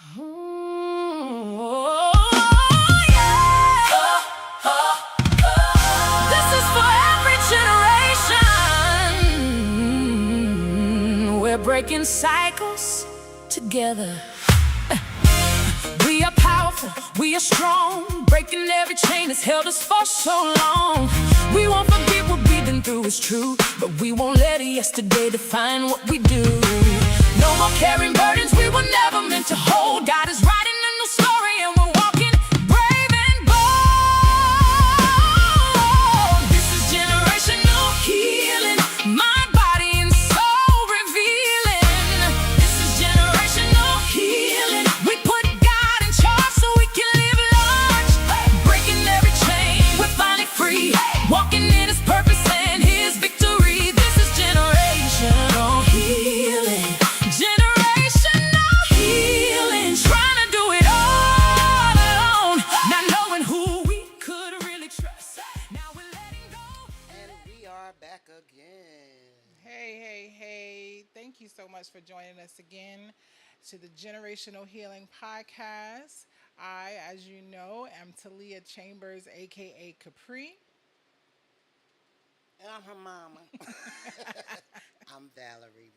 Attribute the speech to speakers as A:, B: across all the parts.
A: Oh, yeah. This is for every generation. We're breaking cycles together. We are powerful, we are strong, breaking every chain that's held us for so long. We won't forget what we've been through, it's true, but we won't let yesterday define what we do. No more carrying burdens we were never meant to hold. God is writing a new story and we're walking brave and bold. This is generational healing, mind, body, and soul revealing. This is generational healing. We put God in charge so we can live large. Breaking every chain, we're finally free. Walking in His purpose and His victory. This is generational healing. Generational healing. Trying to do it all alone, not knowing who we could really trust. Now we're letting go.
B: And we are back again.
C: Hey. Thank you so much for joining us again to the Generational Healing Podcast. I, as you know, am Talia Chambers, aka Capri.
B: And I'm her mama. I'm Valerie.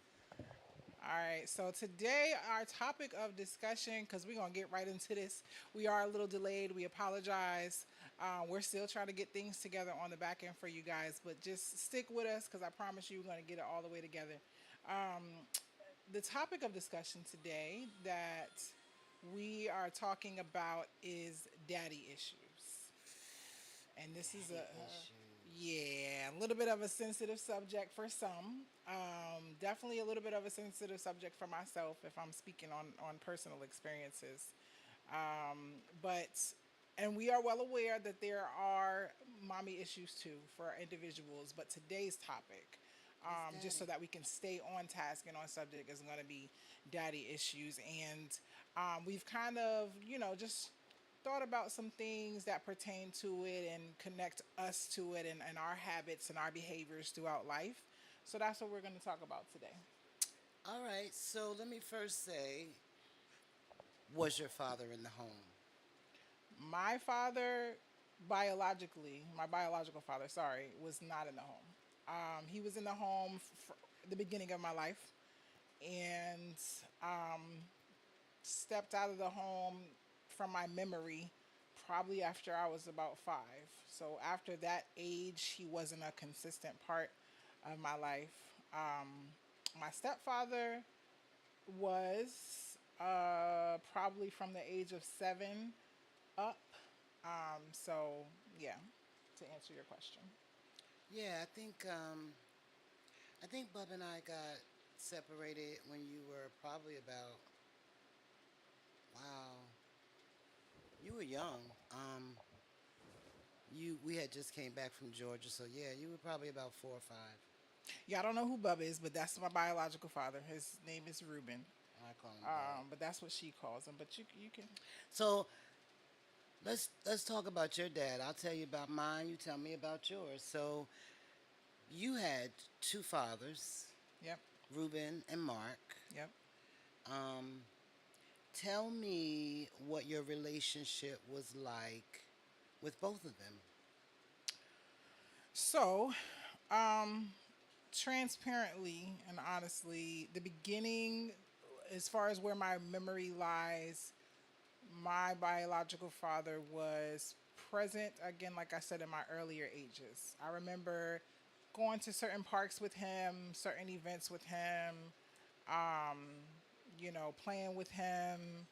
C: All right, so today our topic of discussion, because we're going to get right into this, we are a little delayed. We apologize. We're still trying to get things together on the back end for you guys, but just stick with us because I promise you we're going to get it all the way together. The topic of discussion today that we are talking about is daddy issues. And this is a little bit of a sensitive subject for some. Definitely a little bit of a sensitive subject for myself if I'm speaking on personal experiences. But and we are well aware that there are mommy issues too for individuals. But today's topic, just so that we can stay on task and on subject, is going to be daddy issues. And we've kind of, just thought about some things that pertain to it and connect us to it and our habits and our behaviors throughout life. So that's what we're going to talk about today.
B: All right, so let me first say, was your father in the home?
C: My father, my biological father, sorry, was not in the home. He was in the home for the beginning of my life and stepped out of the home from my memory probably after I was about 5. So after that age, he wasn't a consistent part of my life. My stepfather was probably from the age of 7 up. So yeah, to answer your question.
B: Yeah, I think Bub and I got separated when you were probably about, wow, you were young. We had just came back from Georgia, so yeah, you were probably about 4 or 5.
C: Yeah, I don't know who Bubba is, but that's my biological father. His name is Ruben.
B: I call him Bub.
C: But that's what she calls him. But you can.
B: So let's talk about your dad. I'll tell you about mine. You tell me about yours. So you had two fathers,
C: Yep.
B: Reuben and Mark.
C: Yep.
B: Um, Tell me what your relationship was like with both of them.
C: So, um, transparently and honestly, the beginning, as far as where my memory lies, my biological father was present again, like I said, in my earlier ages. I remember going to certain parks with him, certain events with him, um, playing with him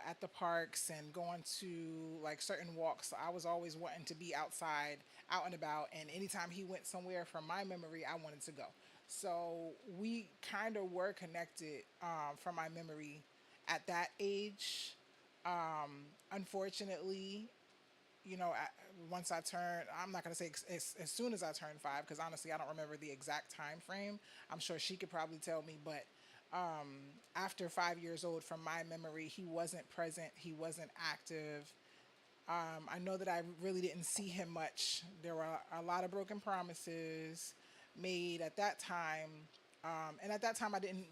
C: at the parks and going to like certain walks. I was always wanting to be outside, out and about, and anytime he went somewhere from my memory, I wanted to go. So we kind of were connected from my memory at that age. Unfortunately, once I turned, I'm not going to say as soon as I turned 5, because honestly, I don't remember the exact time frame. I'm sure she could probably tell me, but after 5 years old, from my memory, he wasn't present, he wasn't active. I know that I really didn't see him much. There were a lot of broken promises made at that time. And at that time, I didn't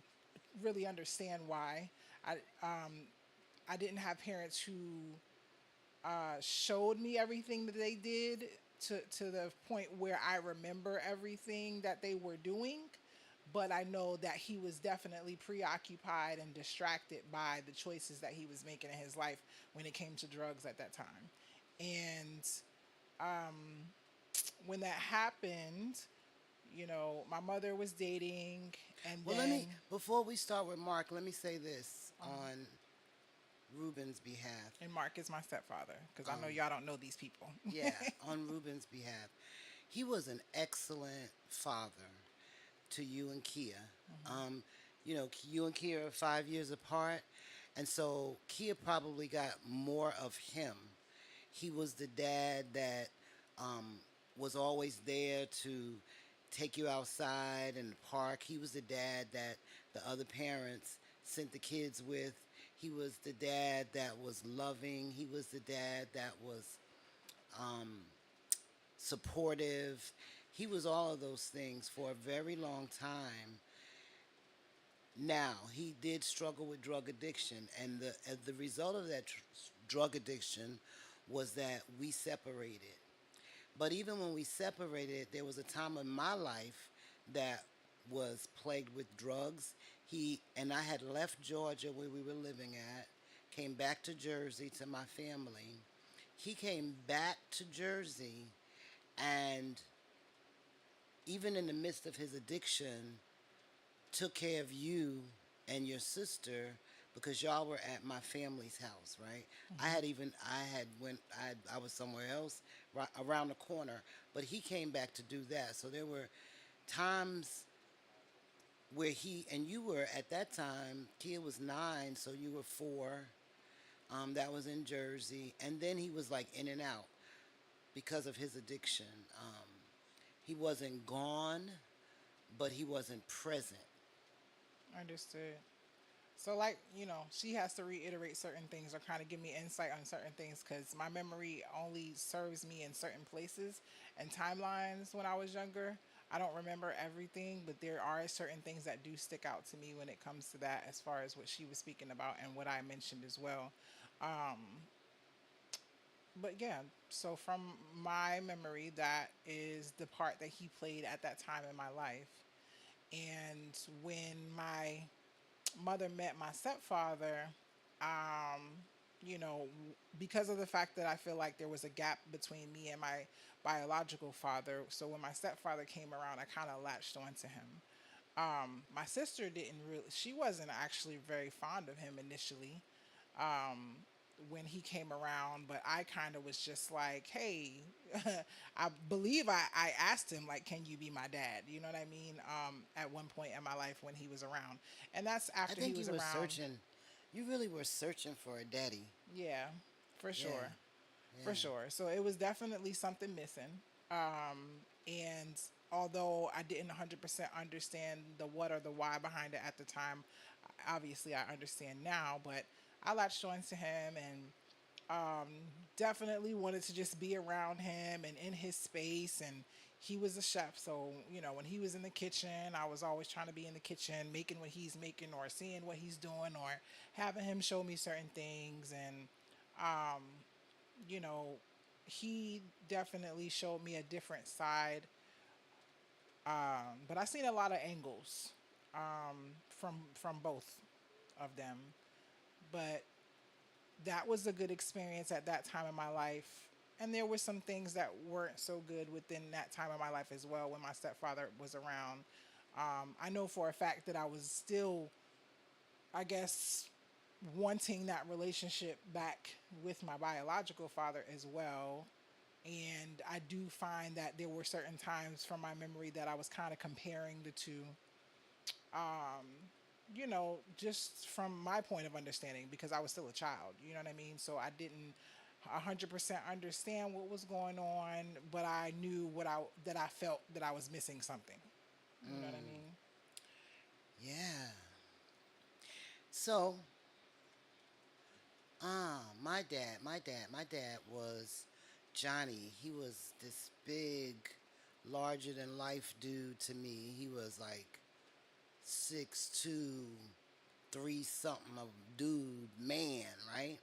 C: really understand why. I I didn't have parents who showed me everything that they did to the point where I remember everything that they were doing. But I know that he was definitely preoccupied and distracted by the choices that he was making in his life when it came to drugs at that time. And when that happened, my mother was dating, and
B: Well, let me
C: then
B: before we start with Mark, let me say this
C: uh
B: on Ruben's behalf.
C: and Mark is my stepfather because I know
B: Um,
C: y'all don't know these people.
B: yeah, on Ruben's behalf, he was an excellent father to you and Kia.
C: Hmm.
B: Um, you and Kia are 5 years apart, and so Kia probably got more of him. He was the dad that um, was always there to take you outside in the park. He was the dad that the other parents sent the kids with. He was the dad that was loving. He was the dad that was um, supportive. He was all of those things for a very long time. Now, he did struggle with drug addiction, and the result of that drug addiction was that we separated. But even when we separated, there was a time in my life that was plagued with drugs. He and I had left Georgia where we were living at, came back to Jersey to my family. He came back to Jersey, and even in the midst of his addiction, took care of you and your sister because y'all were at my family's house, right?
C: Hmm.
B: I was somewhere else right around the corner, but he came back to do that. So there were times where he and you were at that time. Kia was 9, so you were 4. That was in Jersey, and then he was like in and out because of his addiction. He wasn't gone, but he wasn't present.
C: Understood. So, like, she has to reiterate certain things or kind of give me insight on certain things because my memory only serves me in certain places and timelines when I was younger. I don't remember everything, but there are certain things that do stick out to me when it comes to that, as far as what she was speaking about and what I mentioned as well. Um, but yeah, so from my memory, that is the part that he played at that time in my life. And when my mother met my stepfather, um, because of the fact that I feel like there was a gap between me and my biological father. So when my stepfather came around, I kind of latched onto him. My sister didn't really, she wasn't actually very fond of him initially. Um, when he came around, but I kind of was just like, hey, I believe I asked him, like, can you be my dad? You know what I mean? At one point in my life when he was around. And that's
B: I
C: after he
B: think you
C: was
B: were
C: around.
B: searching. You really were searching for a daddy.
C: Yeah, for
B: Yeah,
C: sure. For
B: yeah.
C: sure. So it was definitely something missing. And although I didn't 100% understand the what or the why behind it at the time, obviously I understand now, but I latched on to him and um, definitely wanted to just be around him and in his space. And he was a chef. So, when he was in the kitchen, I was always trying to be in the kitchen, making what he's making or seeing what he's doing or having him show me certain things. And, um, you know, he definitely showed me a different side. But I seen a lot of angles from both of them. But that was a good experience at that time in my life. And there were some things that weren't so good within that time of my life as well when my stepfather was around. I know for a fact that I was still, I guess, wanting that relationship back with my biological father as well. And I do find that there were certain times from my memory that I was kind of comparing the two, just from my point of understanding because I was still a child, you know what I mean? So I didn't 100% understand what was going on, but I knew that I felt that I was missing something. You know what I
B: Mm,
C: mean?
B: yeah. So, my dad was Johnny. He was this big, larger than life dude to me. He was like 6'2", three something of dude man, right?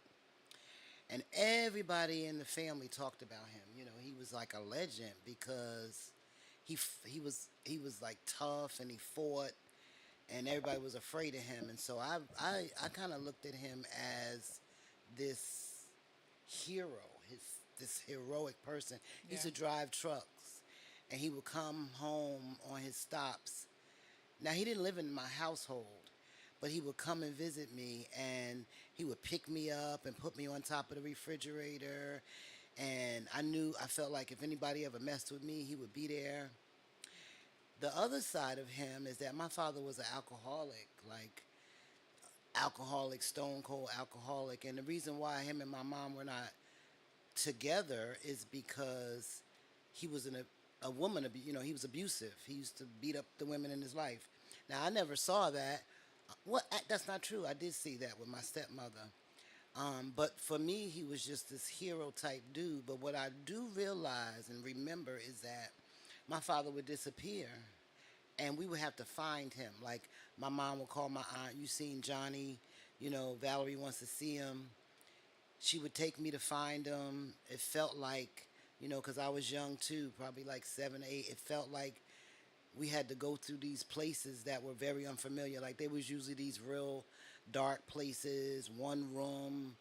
B: And everybody in the family talked about him. You know, he was like a legend because he was like tough and he fought and everybody was afraid of him. And so I kind of looked at him as this hero, his this heroic person. He
C: Yeah.
B: used to drive trucks, and he would come home on his stops. Now he didn't live in my household, but he would come and visit me, and he would pick me up and put me on top of the refrigerator. And I felt like if anybody ever messed with me, he would be there. The other side of him is that my father was an alcoholic, like alcoholic, stone cold alcoholic. And the reason why him and my mom were not together is because he was a woman, he was abusive. He used to beat up the women in his life. Now, I never saw that. That's not true. I did see that with my stepmother. But for me, he was just this hero type dude. But what I do realize and remember is that my father would disappear and we would have to find him. Like my mom would call my aunt, you seen Johnny? Valerie wants to see him. She would take me to find him. It felt like, because I was young too, probably like 7, 8, it felt like we had to go through these places that were very unfamiliar. Like they was usually these real dark places, one room,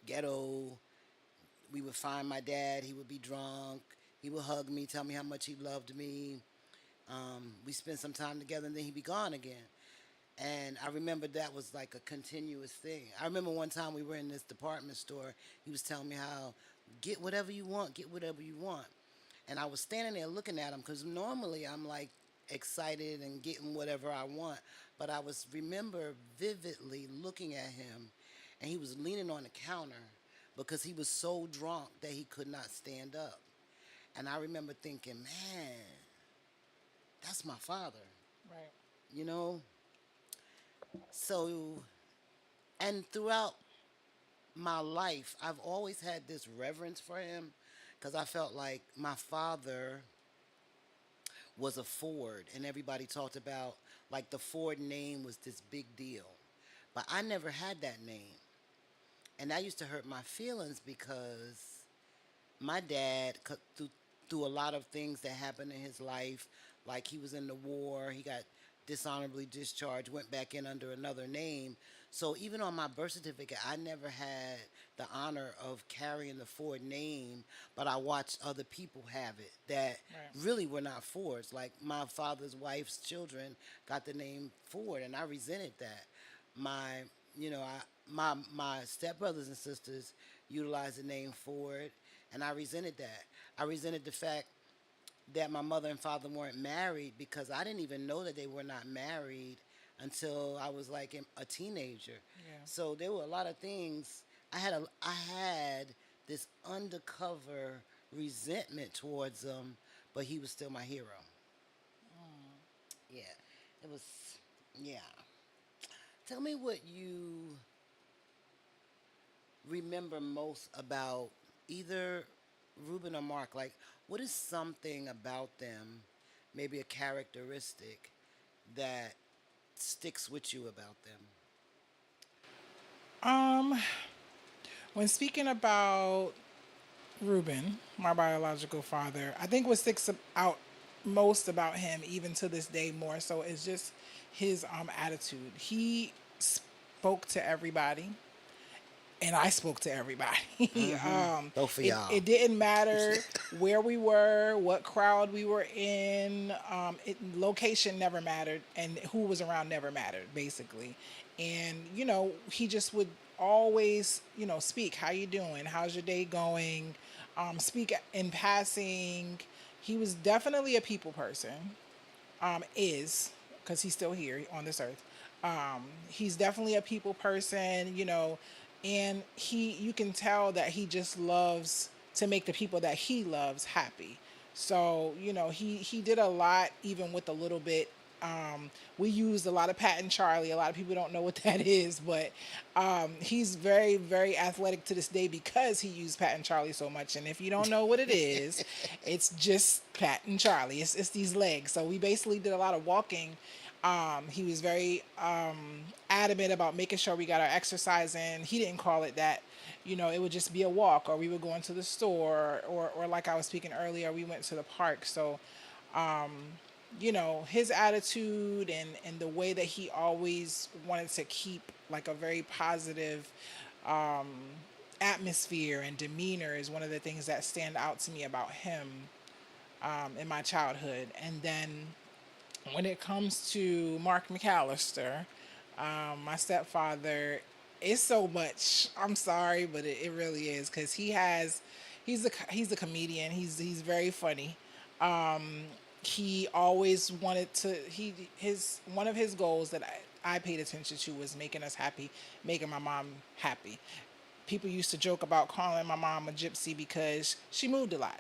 B: ghetto. We would find my dad. He would be drunk. He would hug me, tell me how much he loved me. We spent some time together, and then he'd be gone again. And I remember that was like a continuous thing. I remember one time we were in this department store. He was telling me how get whatever you want, get whatever you want. And I was standing there looking at him because normally I'm like excited and getting whatever I want. But I was remember vividly looking at him, and he was leaning on the counter because he was so drunk that he could not stand up. And I remember thinking, man, that's my father,
C: Right.
B: you know? So, and throughout my life, I've always had this reverence for him because I felt like my father was a Ford, and everybody talked about like the Ford name was this big deal. But I never had that name. And that used to hurt my feelings because my dad, through a lot of things that happened in his life, like he was in the war, he got dishonorably discharged, went back in under another name. So even on my birth certificate, I never had the honor of carrying the Ford name, but I watched other people have it that
C: Right.
B: really were not Fords. Like my father's wife's children got the name Ford, and I resented that. My, my stepbrothers and sisters utilized the name Ford, and I resented that. I resented the fact that my mother and father weren't married because I didn't even know that they were not married until I was like a teenager.
C: Yeah.
B: So there were a lot of things. I had this undercover resentment towards him, but he was still my hero. Yeah, it was. Yeah. Tell me what you remember most about either Ruben or Mark. Like, what is something about them, maybe a characteristic that sticks with you about them?
C: Um, when speaking about Ruben, my biological father, I think what sticks out most about him, even to this day, more so, is just his attitude. He spoke to everybody, and I spoke to everybody.
B: Both of
C: It
B: y'all.
C: it didn't matter where we were, what crowd we were in. Location never mattered, and who was around never mattered, basically. And he just would always speak. How you doing? How's your day going? Speak in passing. He was definitely a people person, is because he's still here on this earth. He's definitely a people person, and you can tell that he just loves to make the people that he loves happy. So he did a lot, even with a little bit. We used a lot of Pat and Charlie. A lot of people don't know what that is, but he's very, very athletic to this day because he used Pat and Charlie so much. And if you don't know what it is, it's just Pat and Charlie. It's these legs. So we basically did a lot of walking He was very adamant about making sure we got our exercise in. He didn't call it that. You know, it would just be a walk, or we would go into the store, or like I was speaking earlier, we went to the park. So, you know, his attitude and the way that he always wanted to keep like a very positive atmosphere and demeanor is one of the things that stand out to me about him in my childhood. And then when it comes to Mark McAllister, my stepfather, it's so much. I'm sorry, but it really is because he's a comedian. He's very funny. He always wanted to his one of his goals that I paid attention to was making us happy, making my mom happy. People used to joke about calling my mom a gypsy because she moved a lot.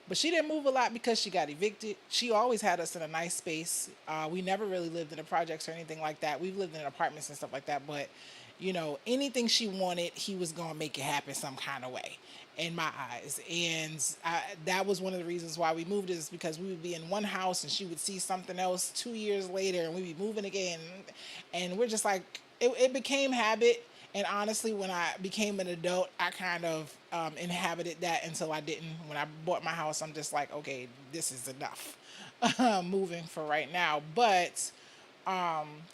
C: But she didn't move a lot because she got evicted. She always had us in a nice space. We never really lived in the projects or anything like that. We've lived in apartments and stuff like that. But, you know, anything she wanted, he was going to make it happen some kind of way in my eyes. And that was one of the reasons why we moved is because we would be in one house and she would see something else 2 years later and we'd be moving again. And we're just like, it became habit. And honestly, when I became an adult, I kind of inhabited that until I didn't. When I bought my house, I'm just like, okay, this is enough moving for right now. But,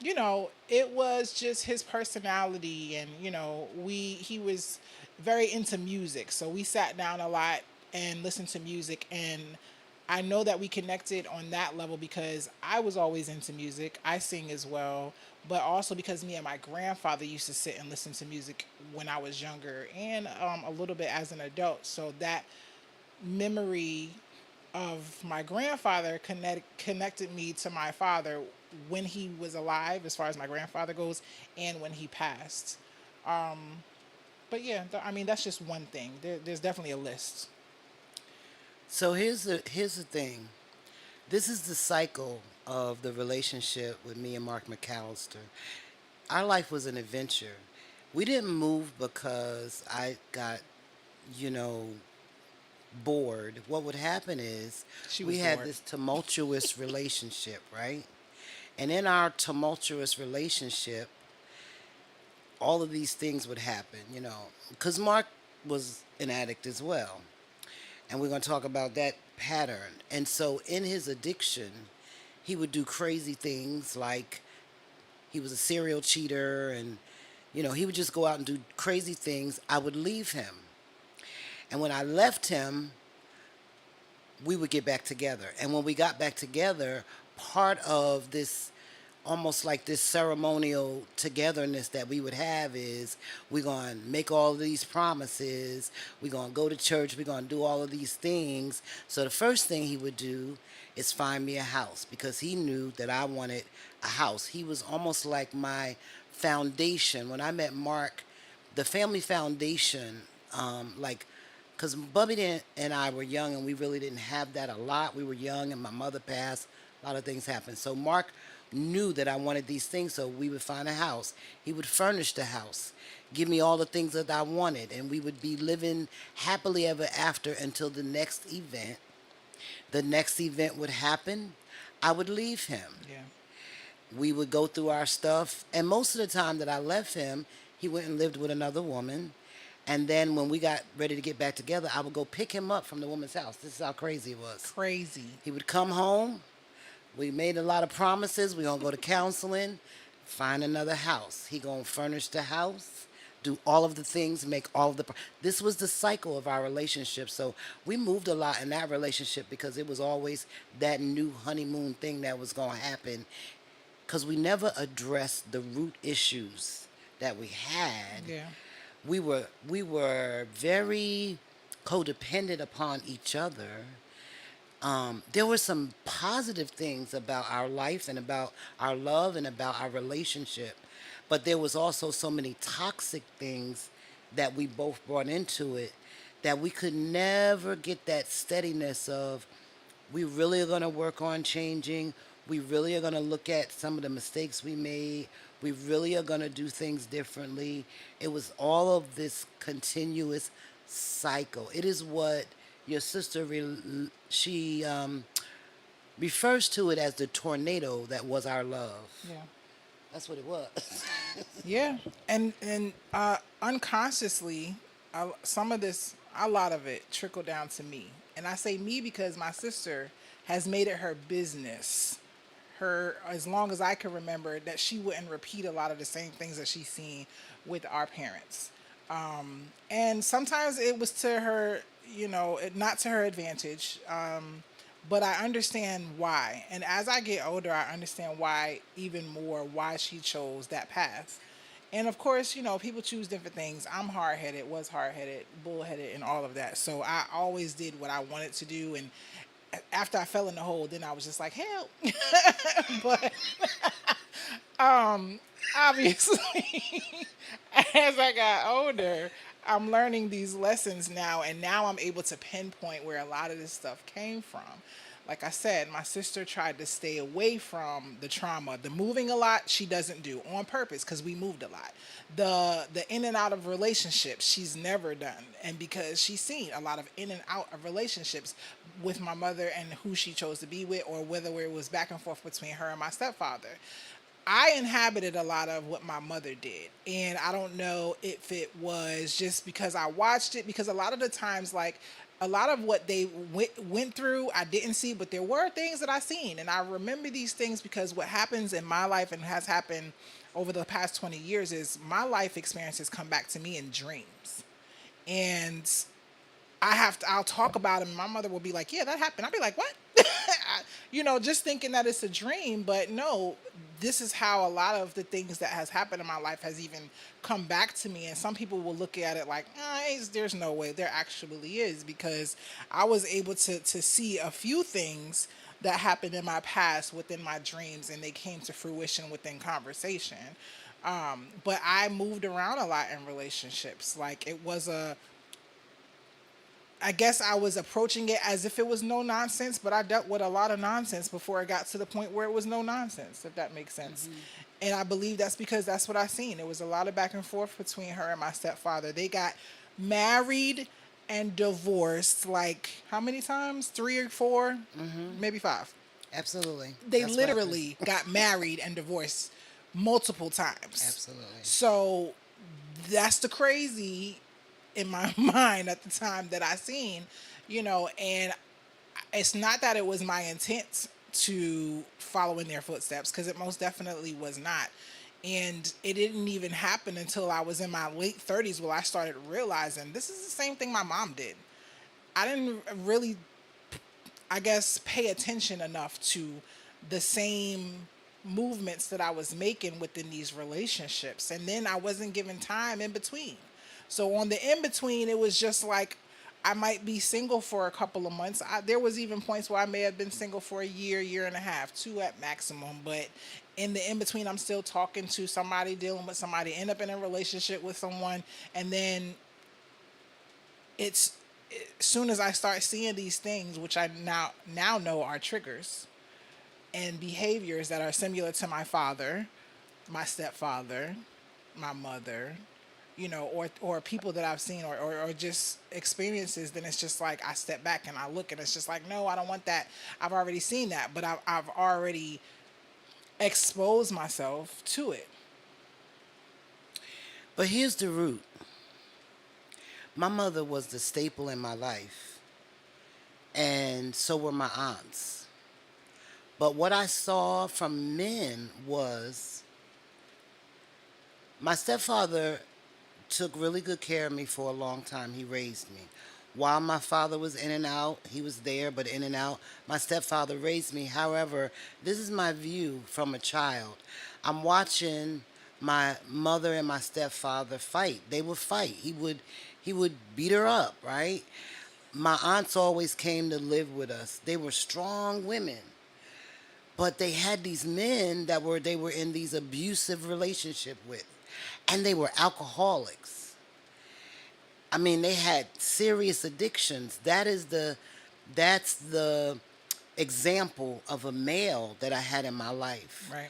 C: you know, it was just his personality. And, you know, he was very into music. So we sat down a lot and listened to music. And I know that we connected on that level because I was always into music. I sing as well, but also because me and my grandfather used to sit and listen to music when I was younger and a little bit as an adult. So that memory of my grandfather connected me to my father when he was alive, as far as my grandfather goes, and when he passed. But yeah, I mean, that's just one thing. There's definitely a list.
B: So here's the thing. This is the cycle of the relationship with me and Mark McAllister. Our life was an adventure. We didn't move because I got, you know, bored. What would happen is
C: She
B: we
C: was
B: had
C: bored.
B: this tumultuous relationship, right? And in our tumultuous relationship, all of these things would happen, you know, because Mark was an addict as well. And we're going to talk about that pattern. And so in his addiction, he would do crazy things like he was a serial cheater and you know, he would just go out and do crazy things. I would leave him. And when I left him, we would get back together. And when we got back together, part of this almost like this ceremonial togetherness that we would have is we're going to make all of these promises, we're going to go to church, we're going to do all of these things. So the first thing he would do is find me a house because he knew that I wanted a house. He was almost like my foundation. When I met Mark, the family foundation, like because and I were young and we really didn't have that a lot. We were young and my mother passed. A lot of things happened. So Mark knew that I wanted these things, so we would find a house. He would furnish the house, give me all the things that I wanted, and we would be living happily ever after until the next event. The next event would happen. I would leave him.
C: Yeah.
B: We would go through our stuff, and most of the time that I left him, he went and lived with another woman. And then when we got ready to get back together, I would go pick him up from the woman's house. This is how crazy it was.
C: Crazy.
B: He would come home. We made a lot of promises. We gonna go to counseling, find another house. He gonna furnish the house, do all of the things, make all of the. This was the cycle of our relationship. So we moved a lot in that relationship because it was always that new honeymoon thing that was gonna happen. Because we never addressed the root issues that we had.
C: Yeah.
B: We were very codependent upon each other. There were some positive things about our life and about our love and about our relationship, but there was also so many toxic things that we both brought into it that we could never get that steadiness of we really are going to work on changing. We really are going to look at some of the mistakes we made. We really are going to do things differently. It was all of this continuous cycle. It is what your sister, she refers to it as the tornado that was our love.
C: Yeah.
B: That's what it was.
C: Yeah, and unconsciously, some of this, a lot of it, trickled down to me, and I say me because my sister has made it her business, her as long as I can remember, that she wouldn't repeat a lot of the same things that she's seen with our parents, and sometimes it was to her, not to her advantage. But I understand why. And as I get older, I understand why even more why she chose that path. And of course, people choose different things. I'm hard headed, was hard headed, bullheaded, and all of that. So I always did what I wanted to do. And after I fell in the hole, then I was just like, help. But obviously, as I got older, I'm learning these lessons now, and now I'm able to pinpoint where a lot of this stuff came from. Like I said, my sister tried to stay away from the trauma. The moving a lot, she doesn't do on purpose because we moved a lot. The in and out of relationships, she's never done, and because she's seen a lot of in and out of relationships with my mother and who she chose to be with, or whether it was back and forth between her and my stepfather. I inhabited a lot of what my mother did. And I don't know if it was just because I watched it, because a lot of the times, like, a lot of what they went through, I didn't see, but there were things that I seen. And I remember these things because what happens in my life and has happened over the past 20 years is my life experiences come back to me in dreams. And I'll talk about him. My mother will be like, yeah, that happened. I'll be like, what? Just thinking that it's a dream, but no, this is how a lot of the things that has happened in my life has even come back to me. And some people will look at it like, there's no way. There actually is, because I was able to see a few things that happened in my past within my dreams, and they came to fruition within conversation. But I moved around a lot in relationships. Like, it was I guess I was approaching it as if it was no nonsense, but I dealt with a lot of nonsense before I got to the point where it was no nonsense, if that makes sense. And I believe that's because that's what I seen. It was a lot of back and forth between her and my stepfather. They got married and divorced like how many times? 3 or 4, maybe 5.
B: Absolutely.
C: They
B: That's what happened.
C: literally got married and divorced multiple times.
B: Absolutely.
C: So that's the crazy in my mind at the time that I seen, and it's not that it was my intent to follow in their footsteps, because it most definitely was not. And it didn't even happen until I was in my late 30s where I started realizing this is the same thing my mom did. I didn't really, I guess, pay attention enough to the same movements that I was making within these relationships. And then I wasn't given time in between. So on the in between, it was just like I might be single for a couple of months. There was even points where I may have been single for a year, year and a half, 2 at maximum. But in the in between, I'm still talking to somebody, dealing with somebody, end up in a relationship with someone, and then it's as soon as I start seeing these things, which I now know are triggers and behaviors that are similar to my father, my stepfather, my mother, or people that I've seen, or just experiences, then it's just like I step back and I look, and it's just like, no, I don't want that. I've already seen that, but I've already exposed myself to it.
B: But here's the root. My mother was the staple in my life, and so were my aunts. But what I saw from men was my stepfather took really good care of me for a long time. He raised me. While my father was in and out, he was there, but in and out. My stepfather raised me. However, this is my view from a child. I'm watching my mother and my stepfather fight. They would fight. He would beat her up, right? My aunts always came to live with us. They were strong women. But they had these men that they were in these abusive relationship with. And they were alcoholics. I mean, they had serious addictions. That's the example of a male that I had in my life.
C: Right.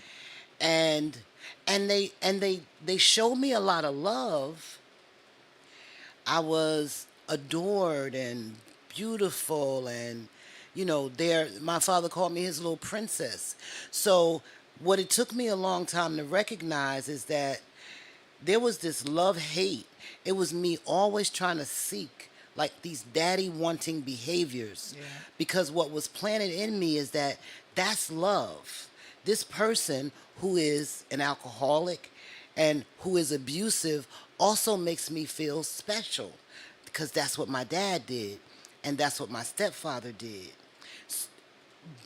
B: And they showed me a lot of love. I was adored and beautiful, and my father called me his little princess. So what it took me a long time to recognize is that there was this love hate. It was me always trying to seek like these daddy wanting behaviors,
C: Yeah.
B: because what was planted in me is that that's love. This person who is an alcoholic and who is abusive also makes me feel special, because that's what my dad did and that's what my stepfather did.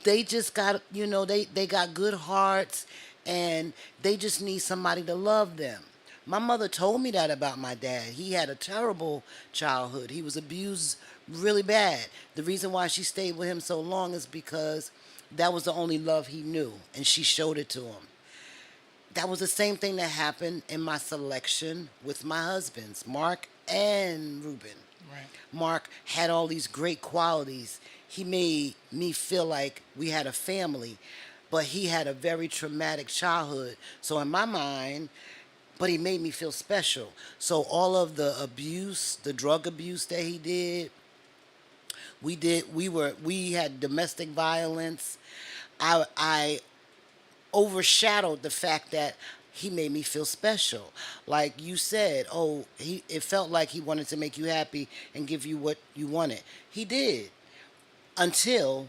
B: They just got, they got good hearts, and they just need somebody to love them. My mother told me that about my dad. He had a terrible childhood. He was abused really bad. The reason why she stayed with him so long is because that was the only love he knew, and she showed it to him. That was the same thing that happened in my selection with my husbands, Mark and Ruben.
C: Right.
B: Mark had all these great qualities. He made me feel like we had a family, but he had a very traumatic childhood. So in my mind, but he made me feel special. So all of the abuse, the drug abuse that he did, we had domestic violence. I overshadowed the fact that he made me feel special. Like you said, oh, it felt like he wanted to make you happy and give you what you wanted. He did, until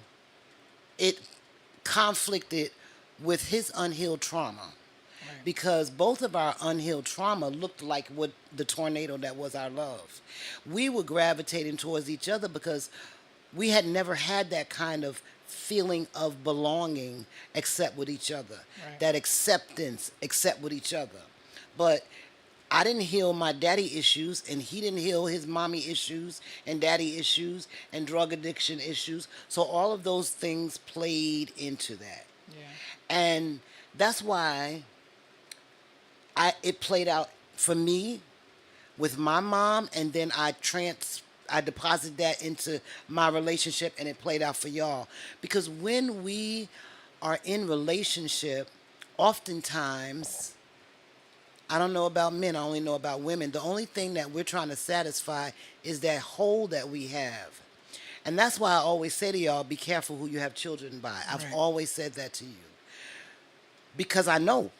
B: it conflicted with his unhealed trauma.
C: Right.
B: Because both of our unhealed trauma looked like what the tornado that was our love. We were gravitating towards each other because we had never had that kind of feeling of belonging except with each other.
C: Right.
B: That acceptance except with each other. But I didn't heal my daddy issues, and he didn't heal his mommy issues and daddy issues and drug addiction issues. So all of those things played into that.
C: Yeah.
B: And that's why it played out for me with my mom, and then I deposited that into my relationship, and it played out for y'all. Because when we are in relationship, oftentimes, I don't know about men, I only know about women. The only thing that we're trying to satisfy is that hole that we have. And that's why I always say to y'all, be careful who you have children by. I've
C: Right.
B: always said that to you. Because I know.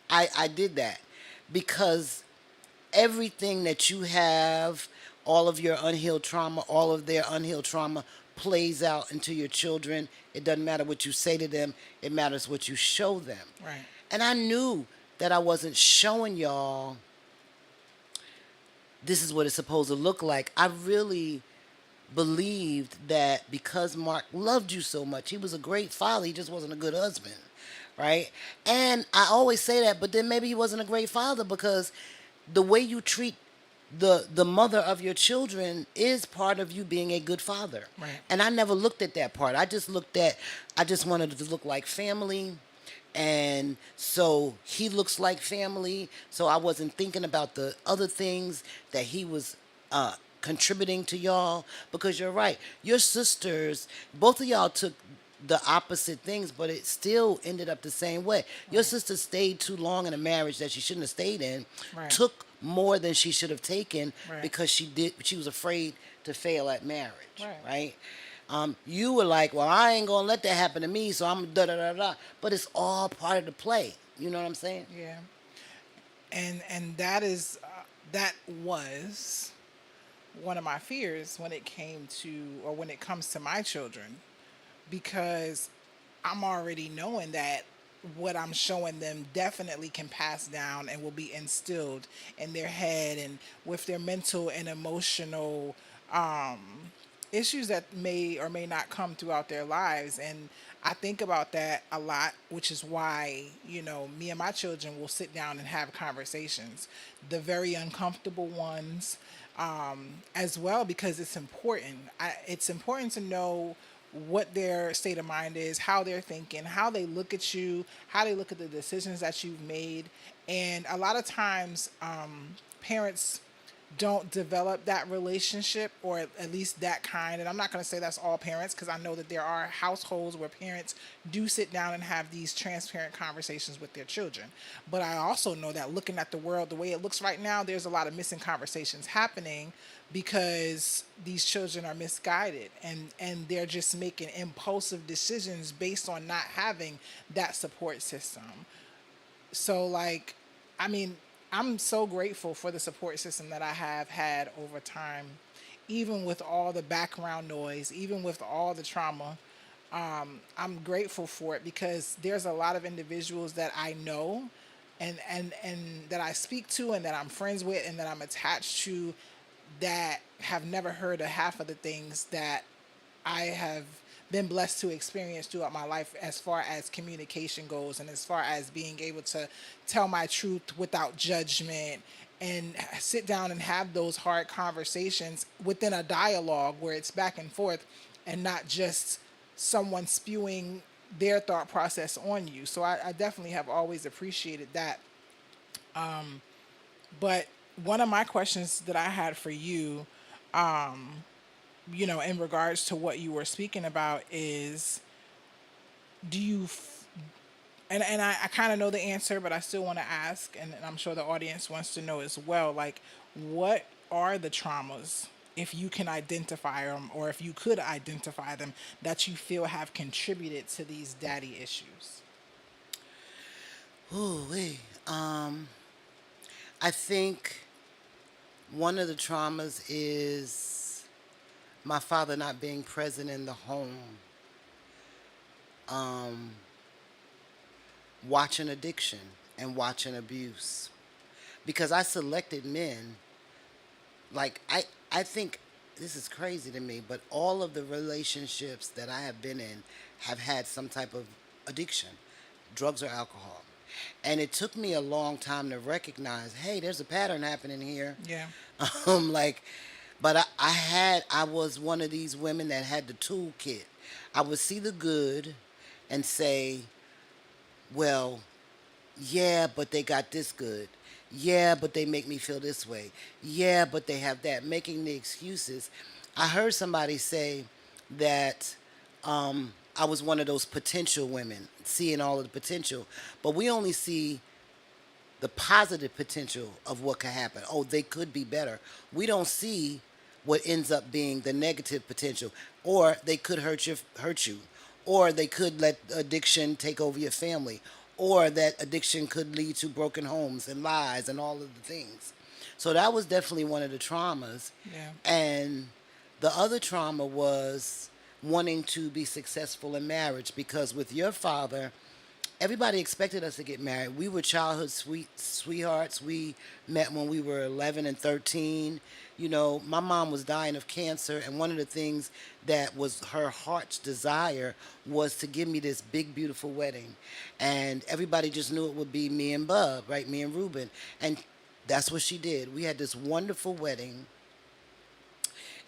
B: I did that. Because everything that you have, all of your unhealed trauma, all of their unhealed trauma plays out into your children. It doesn't matter what you say to them, it matters what you show them.
C: Right.
B: And I knew that I wasn't showing y'all this is what it's supposed to look like. I really believed that because Mark loved you so much, he was a great father, he just wasn't a good husband, right? And I always say that, but then maybe he wasn't a great father because the way you treat the mother of your children is part of you being a good father.
C: Right.
B: And I never looked at that part. I just wanted it to look like family. And so he looks like family. So I wasn't thinking about the other things that he was contributing to y'all. Because you're right. Your sisters, both of y'all took the opposite things, but it still ended up the same way. Your sister stayed too long in a marriage that she shouldn't have stayed in,
C: Right.
B: took more than she should have taken
C: Right.
B: because she was afraid to fail at marriage,
C: Right.
B: right? You were like, well, I ain't gonna let that happen to me, so I'm da da da da. But it's all part of the play. You know what I'm saying?
C: Yeah. And that was one of my fears when it came to, or when it comes to my children, because I'm already knowing that what I'm showing them definitely can pass down and will be instilled in their head and with their mental and emotional issues that may or may not come throughout their lives. And I think about that a lot, which is why, me and my children will sit down and have conversations, the very uncomfortable ones, as well, because it's important. It's important to know what their state of mind is, how they're thinking, how they look at you, how they look at the decisions that you've made. And a lot of times, parents don't develop that relationship, or at least that kind. And I'm not going to say that's all parents, because I know that there are households where parents do sit down and have these transparent conversations with their children. But I also know that looking at the world the way it looks right now, there's a lot of missing conversations happening because these children are misguided, and they're just making impulsive decisions based on not having that support system. So like, I mean, I'm so grateful for the support system that I have had over time, even with all the background noise, even with all the trauma. I'm grateful for it because there's a lot of individuals that I know, and that I speak to, and that I'm friends with, and that I'm attached to, that have never heard of half of the things that I have been blessed to experience throughout my life, as far as communication goes, and as far as being able to tell my truth without judgment, and sit down and have those hard conversations within a dialogue where it's back and forth, and not just someone spewing their thought process on you. So I definitely have always appreciated that. But one of my questions that I had for you, in regards to what you were speaking about, is, do you and I kind of know the answer, but I still want to ask, and I'm sure the audience wants to know as well, like, what are the traumas, if you can identify them, or if you could identify them, that you feel have contributed to these daddy issues?
B: Ooh, wee. I think one of the traumas is my father not being present in the home, watching addiction and watching abuse. Because I selected men, like I think this is crazy to me, but all of the relationships that I have been in have had some type of addiction, drugs or alcohol. And it took me a long time to recognize, hey, there's a pattern happening here.
C: Yeah.
B: Like, but I was one of these women that had the toolkit. I would see the good and say, well, yeah, but they got this good. Yeah, but they make me feel this way. Yeah, but they have that, making the excuses. I heard somebody say that I was one of those potential women, seeing all of the potential, but we only see the positive potential of what could happen. Oh, they could be better. We don't see what ends up being the negative potential, or they could hurt you, or they could let addiction take over your family, or that addiction could lead to broken homes and lies and all of the things. So that was definitely one of the traumas.
C: Yeah.
B: And the other trauma was wanting to be successful in marriage, because with your father, everybody expected us to get married. We were childhood sweethearts. We met when we were 11 and 13. You know, my mom was dying of cancer, and one of the things that was her heart's desire was to give me this big, beautiful wedding. And everybody just knew it would be me and Bub, right? Me and Ruben. And that's what she did. We had this wonderful wedding.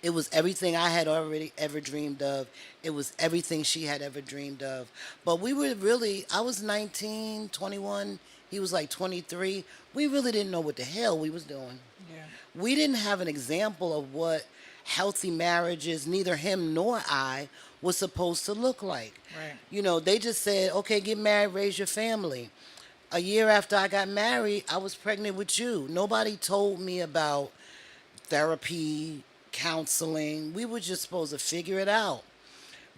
B: It was everything I had already ever dreamed of. It was everything she had ever dreamed of. But we were really, I was 19, 21. He was like 23. We really didn't know what the hell we was doing.
C: Yeah.
B: We didn't have an example of what healthy marriages, neither him nor I, was supposed to look like.
C: Right.
B: You know, they just said, okay, get married, raise your family. A year after I got married, I was pregnant with you. Nobody told me about therapy, counseling. We were just supposed to figure it out.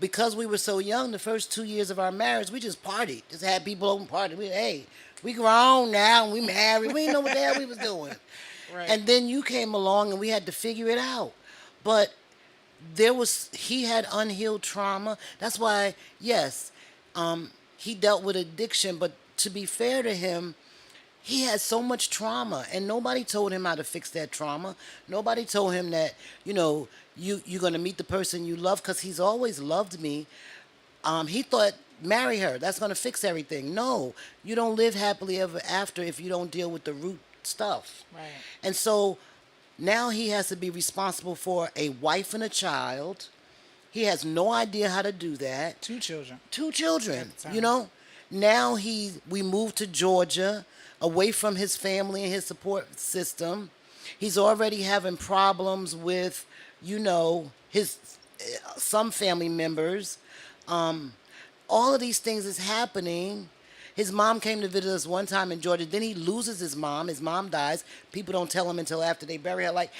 B: Because we were so young, the first 2 years of our marriage, we just partied. Just had people open party. Hey, we grown now and we married. We didn't know what the hell we was doing.
C: Right.
B: And then you came along and we had to figure it out. But he had unhealed trauma. That's why, yes, he dealt with addiction, but to be fair to him, he had so much trauma, and nobody told him how to fix that trauma. Nobody told him that, you're going to meet the person you love, because he's always loved me. He thought, marry her. That's going to fix everything. No, you don't live happily ever after if you don't deal with the root stuff.
C: Right.
B: And so now he has to be responsible for a wife and a child. He has no idea how to do that.
C: Two children.
B: Two children,
C: At the time.
B: Now we moved to Georgia, away from his family and his support system. He's already having problems with, his some family members. All of these things is happening. His mom came to visit us one time in Georgia. Then he loses his mom. His mom dies. People don't tell him until after they bury her. Like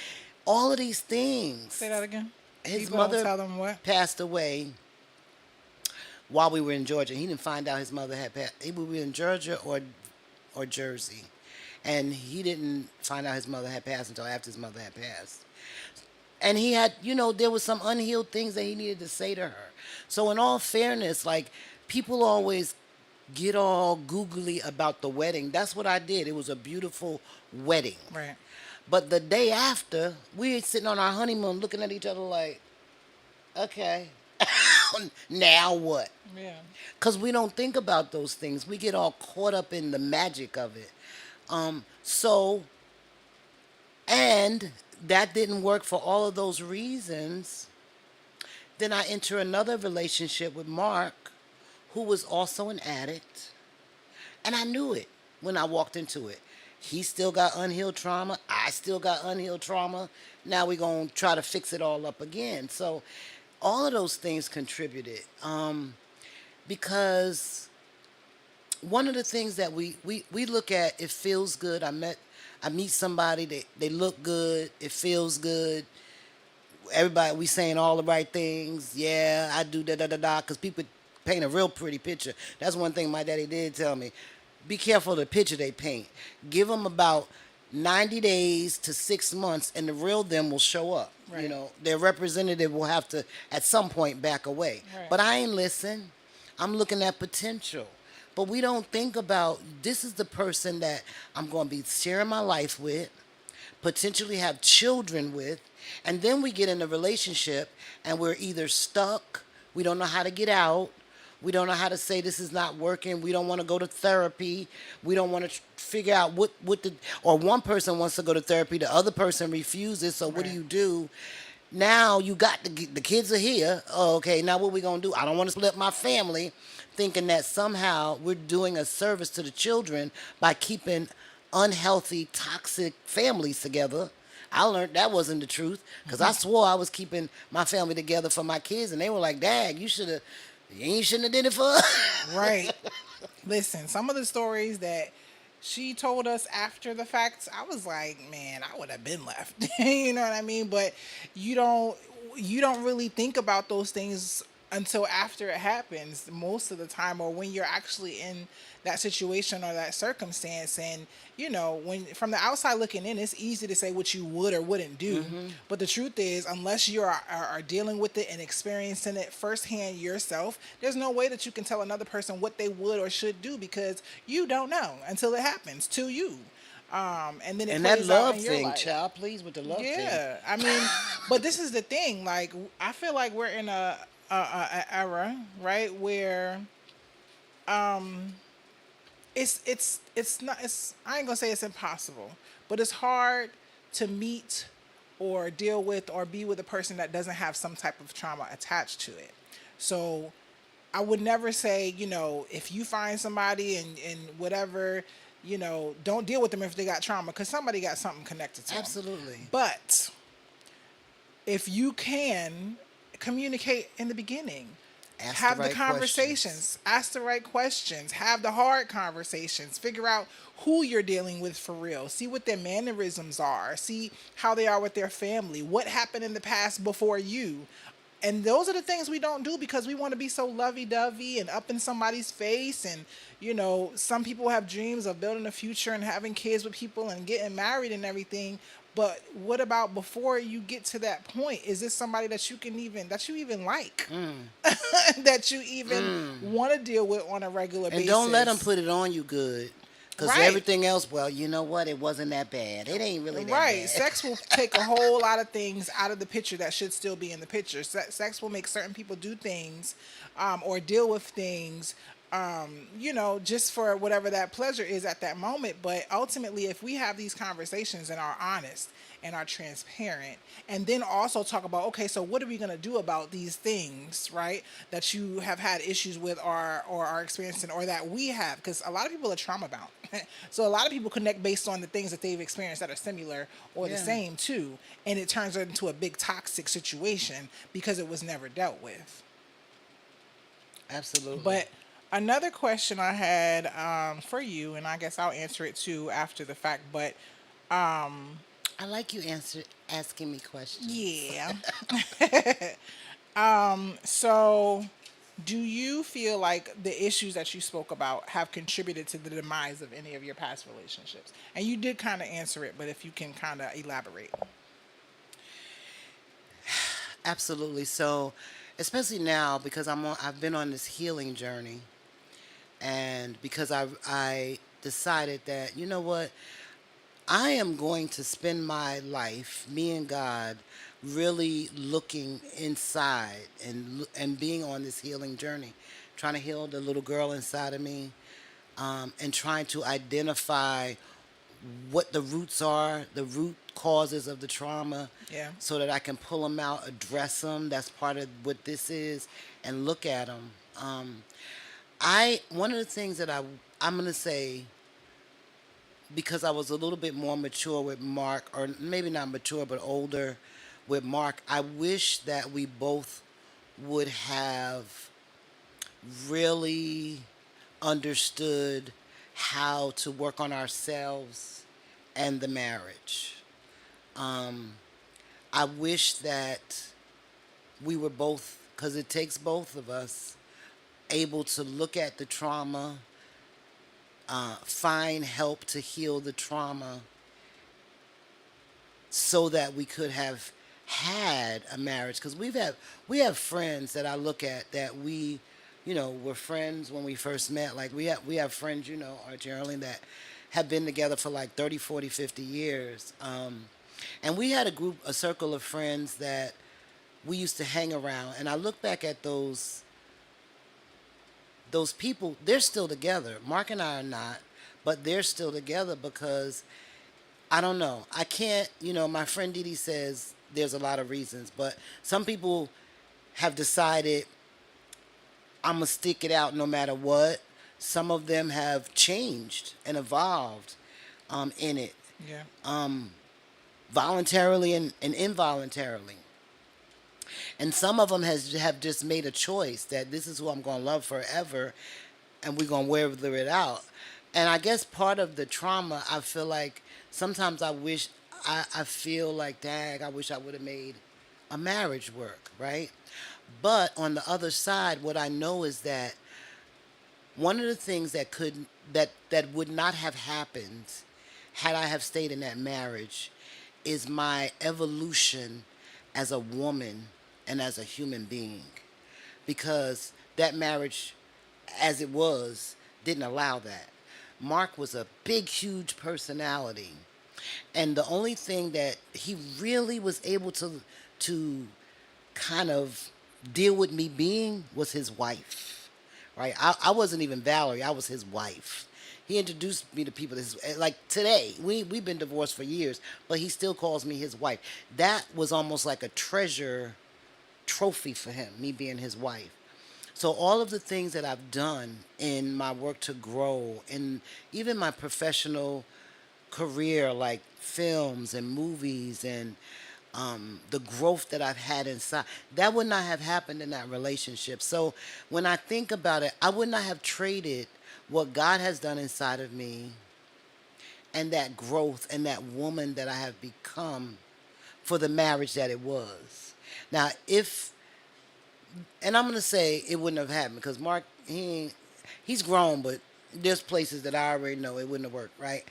B: all of these things.
C: Say that again.
B: His
C: People don't
B: mother
C: tell them what?
B: passed away while we were in Georgia. He didn't find out his mother had passed. We were in Georgia or Jersey, and he didn't find out his mother had passed until after his mother had passed. And he had, there was some unhealed things that he needed to say to her. So in all fairness, like people always get all googly about the wedding. That's what I did. It was a beautiful wedding.
C: Right.
B: But the day after, we were sitting on our honeymoon looking at each other like, okay, now what?
C: Yeah.
B: Because we don't think about those things. We get all caught up in the magic of it. So, and that didn't work for all of those reasons. Then I enter another relationship with Mark, who was also an addict. And I knew it when I walked into it. He still got unhealed trauma. I still got unhealed trauma. Now we're going to try to fix it all up again. So all of those things contributed. Because one of the things that we look at, it feels good. I meet somebody, they look good, it feels good. Everybody, we saying all the right things. Yeah, I do da da da da. Because people paint a real pretty picture. That's one thing my daddy did tell me. Be careful of the picture they paint. Give them about 90 days to 6 months, and the real them will show up.
C: Right.
B: Their representative will have to, at some point, back away.
C: Right.
B: But I ain't listen. I'm looking at potential. But we don't think about this is the person that I'm going to be sharing my life with, potentially have children with, and then we get in a relationship and we're either stuck, we don't know how to get out, we don't know how to say this is not working, we don't want to go to therapy, we don't want to figure out or one person wants to go to therapy, the other person refuses, so what do
C: Right.
B: you do? Now you got the kids are here. Oh, okay, now what we gonna do? I don't want to split my family, thinking that somehow we're doing a service to the children by keeping unhealthy, toxic families together. I learned that wasn't the truth because I swore I was keeping my family together for my kids, and they were like, "Dad, you shouldn't have did it for us."
C: Right. Listen, some of the stories that she told us after the fact, I was like, man, I would have been left. You know what I mean? But you don't really think about those things until after it happens most of the time, or when you're actually in that situation or that circumstance. And when from the outside looking in, it's easy to say what you would or wouldn't do, but the truth is, unless you are dealing with it and experiencing it firsthand yourself, there's no way that you can tell another person what they would or should do, because you don't know until it happens to you. And then it
B: And that
C: plays out
B: love
C: in your
B: thing,
C: life.
B: child, please with the love thing.
C: Yeah, I mean, but this is the thing. Like, I feel like we're in a era, right, where it's not, I ain't gonna say it's impossible, but it's hard to meet or deal with or be with a person that doesn't have some type of trauma attached to it. So I would never say, if you find somebody and whatever, don't deal with them if they got trauma, because somebody got something connected to them.
B: Absolutely.
C: But if you can communicate in the beginning,
B: Ask
C: have
B: the
C: the
B: right
C: conversations, ask the right questions, have the hard conversations, figure out who you're dealing with for real, see what their mannerisms are, see how they are with their family, what happened in the past before you. And those are the things we don't do because we want to be so lovey-dovey and up in somebody's face. And, some people have dreams of building a future and having kids with people and getting married and everything. But what about before you get to that point? Is this somebody that you even like, that you even want to deal with on a regular basis?
B: And don't let them put it on you good. Because
C: Right.
B: everything else, well, you know what? It wasn't that bad. It ain't really that
C: Right.
B: bad.
C: Sex will take a whole lot of things out of the picture that should still be in the picture. Sex will make certain people do things or deal with things just for whatever that pleasure is at that moment. But ultimately, if we have these conversations and are honest and are transparent, and then also talk about, okay, so what are we going to do about these things, right? That you have had issues with or are experiencing, or that we have, because a lot of people are trauma bound. So a lot of people connect based on the things that they've experienced that are similar or the
B: Yeah,
C: same too. And it turns into a big toxic situation because it was never dealt with.
B: absolutely.
C: But another question I had for you, and I guess I'll answer it too after the fact, but
B: I like you asking me questions.
C: yeah. So, do you feel like the issues that you spoke about have contributed to the demise of any of your past relationships? And you did kind of answer it, but if you can kind of elaborate.
B: Absolutely. So, especially now because I've been on this healing journey, and because I decided that, you know what, I am going to spend my life, me and God, really looking inside and being on this healing journey, trying to heal the little girl inside of me, and trying to identify what the roots are, the root causes of the trauma,
C: Yeah.
B: so that I can pull them out, address them. That's part of what this is, and look at them. I One of the things that I'm gonna say, because I was a little bit more mature with Mark, or maybe not mature, but older with Mark, I wish that we both would have really understood how to work on ourselves and the marriage. I wish that we were both, because it takes both of us, able to look at the trauma, find help to heal the trauma, so that we could have had a marriage. Because we have friends that I look at that were friends when we first met. Like we have friends, Archie Erling, that have been together for like 30, 40, 50 years. And we had a circle of friends that we used to hang around. And I look back at those people, they're still together. Mark and I are not, but they're still together because I don't know. I can't, my friend Didi says there's a lot of reasons, but some people have decided I'm going to stick it out no matter what. Some of them have changed and evolved in it,
C: Yeah.
B: voluntarily and involuntarily. And some of them have just made a choice that this is who I'm going to love forever, and we're going to weather it out. And I guess part of the trauma, I feel like sometimes I feel like, dang, I wish I would have made a marriage work, right? But on the other side, what I know is that one of the things that would not have happened had I have stayed in that marriage is my evolution as a woman and as a human being, because that marriage, as it was, didn't allow that. Mark was a big, huge personality, and the only thing that he really was able to kind of deal with me being was his wife, right? I wasn't even Valerie; I was his wife. He introduced me to people. Like today, we've been divorced for years, but he still calls me his wife. That was almost like a treasure trophy for him, me being his wife. So all of the things that I've done in my work to grow, and even my professional career, like films and movies, and the growth that I've had inside, that would not have happened in that relationship. So when I think about it, I would not have traded what God has done inside of me and that growth and that woman that I have become for the marriage that it was. Now, and I'm gonna say it wouldn't have happened because Mark, he's grown, but there's places that I already know it wouldn't have worked, right?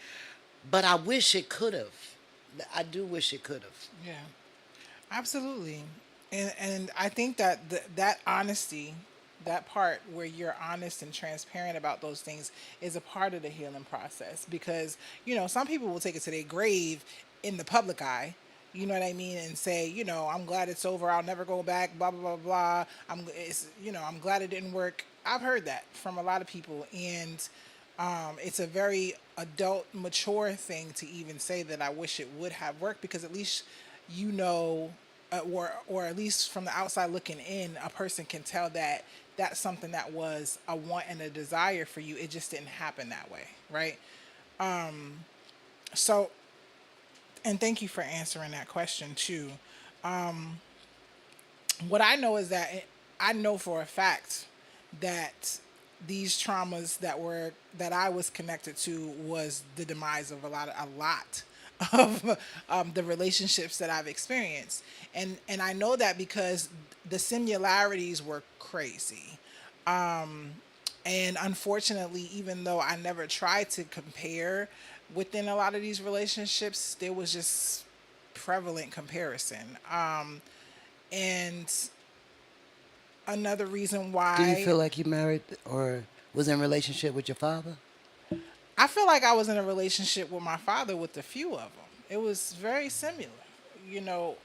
B: But I wish it could have. I do wish it could have.
C: Yeah. Absolutely. And I think that that honesty, that part where you're honest and transparent about those things is a part of the healing process, because, some people will take it to their grave in the public eye. You know what I mean? And say, I'm glad it's over. I'll never go back, blah blah blah blah. I'm glad it didn't work I've heard that from a lot of people, and it's a very adult, mature thing to even say that I wish it would have worked, because at least you know, or at least from the outside looking in, a person can tell that that's something that was a want and a desire for you. It just didn't happen that way, right? So, and thank you for answering that question too. What I know is that I know for a fact that these traumas that I was connected to was the demise of a lot of the relationships that I've experienced, and I know that because the similarities were crazy. And unfortunately, even though I never tried to compare within a lot of these relationships, there was just prevalent comparison. And another reason
B: Do you
C: why
B: feel like you married or was in a relationship with your father?
C: I feel like I was in a relationship with my father with a few of them. It was very similar, you know.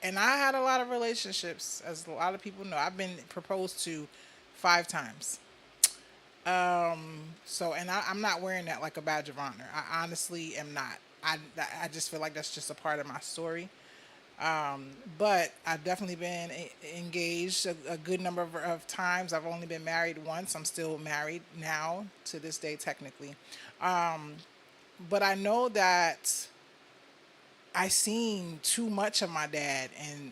C: And I had a lot of relationships, as a lot of people know. I've been proposed to 5 times. So, and I'm not wearing that like a badge of honor. I honestly am not. I just feel like that's just a part of my story. But I've definitely been engaged a good number of times. I've only been married once. I'm still married now to this day, technically. But I know that I seen too much of my dad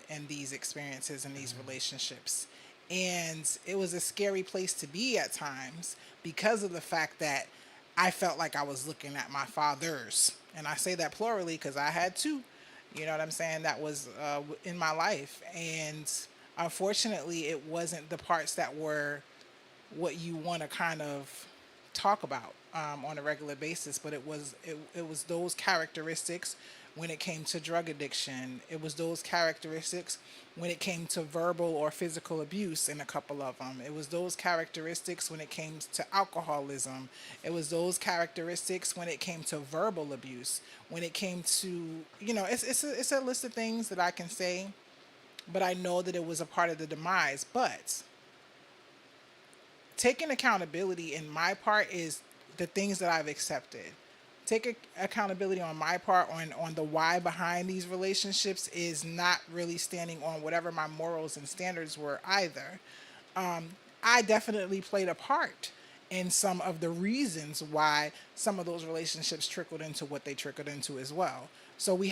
C: in these experiences and these relationships. And it was a scary place to be at times because of the fact that I felt like I was looking at my father's. And I say that plurally because I had two, you know what I'm saying, that was in my life. And unfortunately, it wasn't the parts that were what you want to kind of talk about on a regular basis, but it was those characteristics when it came to drug addiction. It was those characteristics when it came to verbal or physical abuse in a couple of them. It was those characteristics when it came to alcoholism. It was those characteristics when it came to verbal abuse. When it came to, you know, it's a list of things that I can say, but I know that it was a part of the demise. But taking accountability in my part is the things that I've accepted. Take accountability on my part on the why behind these relationships is not really standing on whatever my morals and standards were either. I definitely played a part in some of the reasons why some of those relationships trickled into what they trickled into as well. So we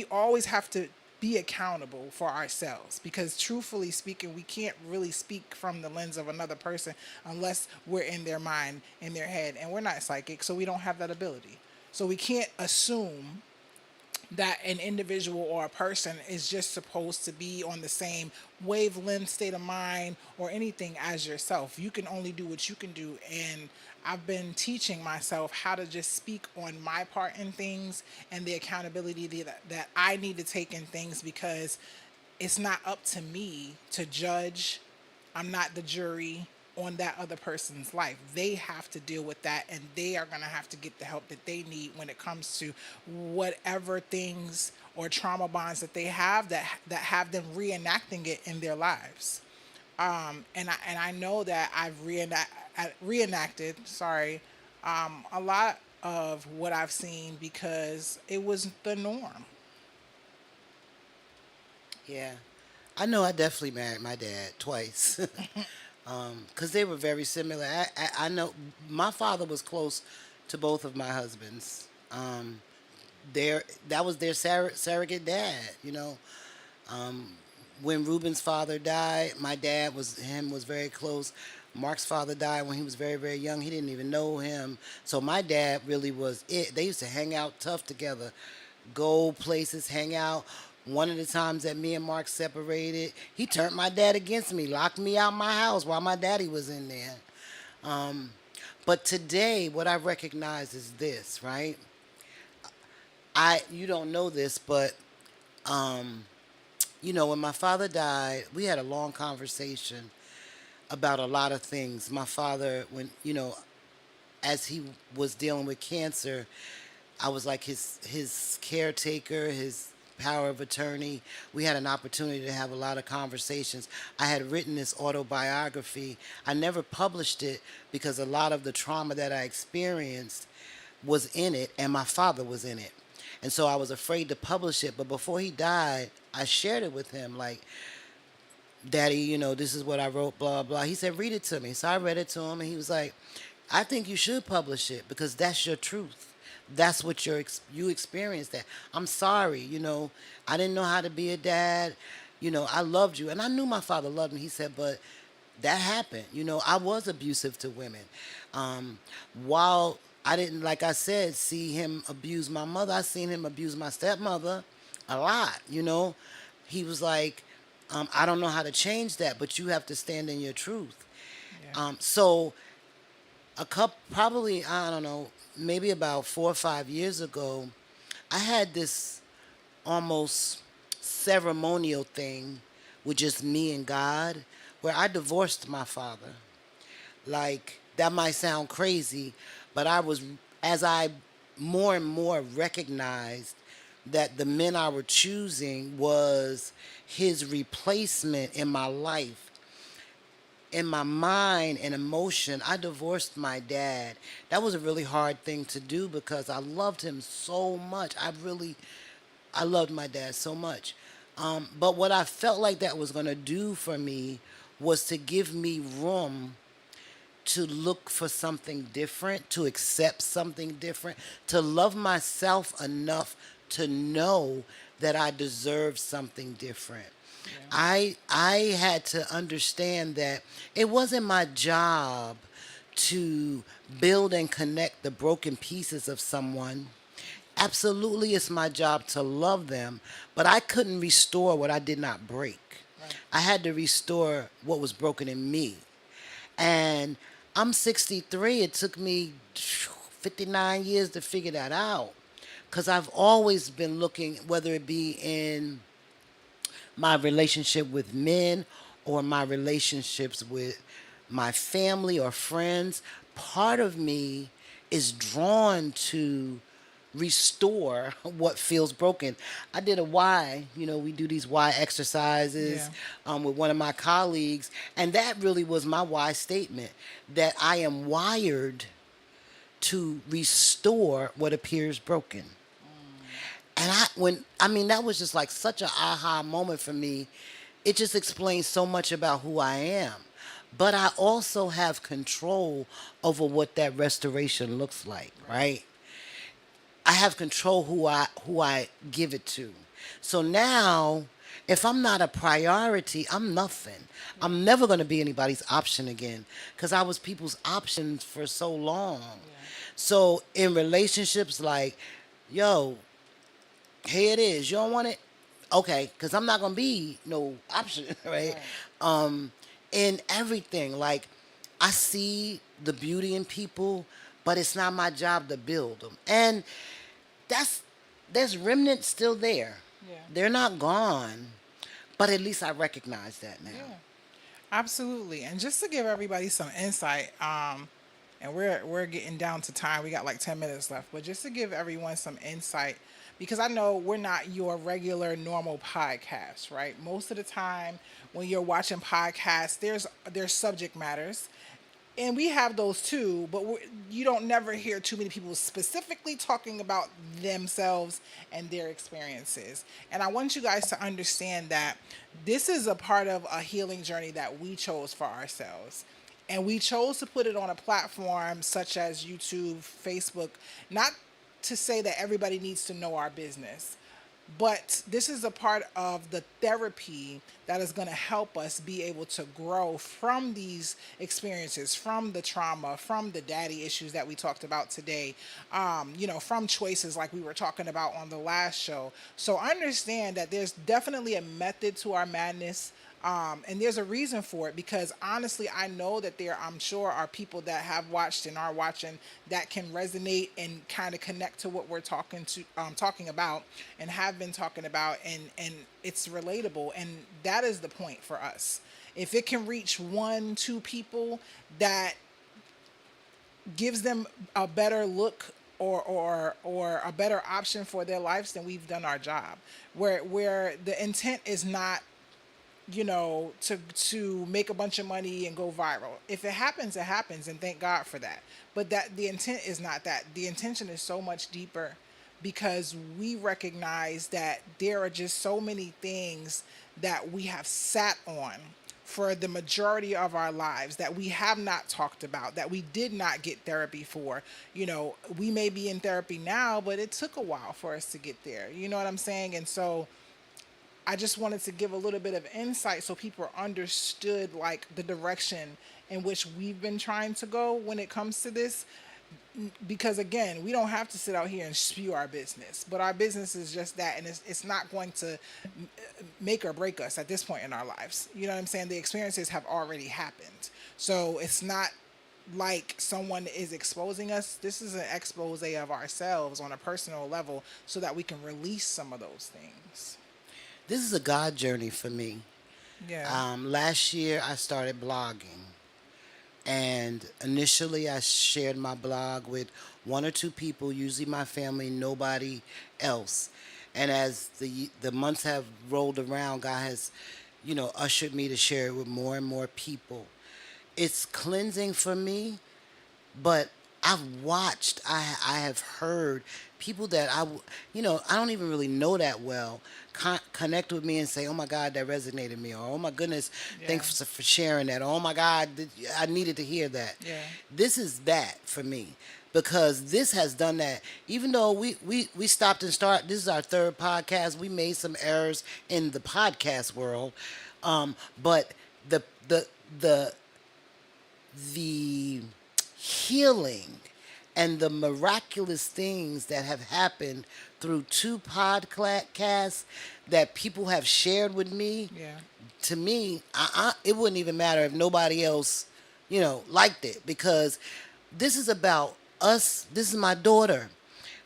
C: always have to be accountable for ourselves, because truthfully speaking, we can't really speak from the lens of another person unless we're in their mind, in their head, and we're not psychic, so we don't have that ability. So we can't assume that an individual or a person is just supposed to be on the same wavelength, state of mind, or anything as yourself. You can only do what you can do. And I've been teaching myself how to just speak on my part in things and the accountability that I need to take in things, because it's not up to me to judge. I'm not the jury on that other person's life. They have to deal with that, and they are going to have to get the help that they need when it comes to whatever things or trauma bonds that they have that have them reenacting it in their lives. And I know that I've reenacted, sorry, a lot of what I've seen because it was the norm.
B: Yeah. I know I definitely married my dad twice. Because they were very similar. I know my father was close to both of my husbands. That was their surrogate dad. You know, when Ruben's father died, my dad was very close. Mark's father died when he was very very young. He didn't even know him. So my dad really was it. They used to hang out tough together, go places, hang out. One of the times that me and Mark separated, he turned my dad against me, locked me out my house while my daddy was in there. But today, what I recognize is this, right? You don't know this, but when my father died, we had a long conversation about a lot of things. My father, when as he was dealing with cancer, I was like his caretaker, his power of attorney. We had an opportunity to have a lot of conversations. I had written this autobiography. I never published it because a lot of the trauma that I experienced was in it, and my father was in it. And so I was afraid to publish it. But before he died, I shared it with him, like, Daddy, this is what I wrote, blah, blah. He said, read it to me. So I read it to him, and he was like, I think you should publish it because that's your truth. That's what you experienced that. I'm sorry, I didn't know how to be a dad. I loved you. And I knew my father loved me. He said, but that happened. I was abusive to women. While I didn't, like I said, see him abuse my mother, I seen him abuse my stepmother a lot. He was like, I don't know how to change that, but you have to stand in your truth.
C: Yeah.
B: So a couple, probably, I don't know, maybe about 4 or 5 years ago, I had this almost ceremonial thing with just me and God, where I divorced my father. Like, that might sound crazy, but as I more and more recognized that the men I were choosing was his replacement in my life, in my mind and emotion, I divorced my dad. That was a really hard thing to do because I loved him so much. I loved my dad so much. But what I felt like that was going to do for me was to give me room to look for something different, to accept something different, to love myself enough to know that I deserve something different. I had to understand that it wasn't my job to build and connect the broken pieces of someone. Absolutely, it's my job to love them, but I couldn't restore what I did not break.
C: Right.
B: I had to restore what was broken in me. And I'm 63. It took me 59 years to figure that out. Because I've always been looking, whether it be in my relationship with men or my relationships with my family or friends, part of me is drawn to restore what feels broken. I did a why, we do these why exercises with one of my colleagues, and that really was my why statement, that I am wired to restore what appears broken. And that was just like such an aha moment for me. It just explains so much about who I am. But I also have control over what that restoration looks like, right? I have control who I give it to. So now, if I'm not a priority, I'm nothing. I'm never going to be anybody's option again because I was people's options for so long. So in relationships, like, yo, here it is. You don't want it? Okay, because I'm not going to be no option, right? In everything, like, I see the beauty in people, but it's not my job to build them. And there's remnants still there.
C: Yeah.
B: They're not gone, but at least I recognize that now.
C: Yeah. Absolutely. And just to give everybody some insight, and we're getting down to time. We got like 10 minutes left, but just to give everyone some insight, because I know we're not your regular normal podcast, right? Most of the time when you're watching podcasts, there's subject matters, and we have those too, but you don't never hear too many people specifically talking about themselves and their experiences. And I want you guys to understand that this is a part of a healing journey that we chose for ourselves. And we chose to put it on a platform such as YouTube, Facebook, not to say that everybody needs to know our business, but this is a part of the therapy that is going to help us be able to grow from these experiences, from the trauma, from the daddy issues that we talked about today, from choices like we were talking about on the last show. So understand that there's definitely a method to our madness. And there's a reason for it, because honestly, I know that I'm sure, are people that have watched and are watching that can resonate and kind of connect to what we're talking about and have been talking about, and it's relatable, and that is the point for us. If it can reach 1, 2 people, that gives them a better look or a better option for their lives, then we've done our job. Where the intent is not, to make a bunch of money and go viral. If it happens, it happens, and thank God for that. But that the intent is not that. The intention is so much deeper, because we recognize that there are just so many things that we have sat on for the majority of our lives that we have not talked about, that we did not get therapy for. We may be in therapy now, but it took a while for us to get there. You know what I'm saying? And so I just wanted to give a little bit of insight so people understood like the direction in which we've been trying to go when it comes to this. Because again, we don't have to sit out here and spew our business, but our business is just that, and it's not going to make or break us at this point in our lives. You know what I'm saying? The experiences have already happened, so it's not like someone is exposing us. This is an expose of ourselves on a personal level, so that we can release some of those things.
B: This is a God journey for me.
C: Yeah.
B: Last year, I started blogging. And initially, I shared my blog with one or two people, usually my family, nobody else. And as the months have rolled around, God has, ushered me to share it with more and more people. It's cleansing for me, but I've watched, I have heard people that I don't even really know that well connect with me and say, "Oh my God, that resonated with me," or "Oh my goodness,
C: Yeah.
B: thanks for sharing that," or "Oh my God, I needed to hear that."
C: Yeah.
B: This is that for me, because this has done that. Even though we stopped and start, this is our third podcast. We made some errors in the podcast world, but the the the the healing and the miraculous things that have happened through two podcasts that people have shared with me,
C: Yeah.
B: to me, it wouldn't even matter if nobody else, liked it, because this is about us. This is my daughter.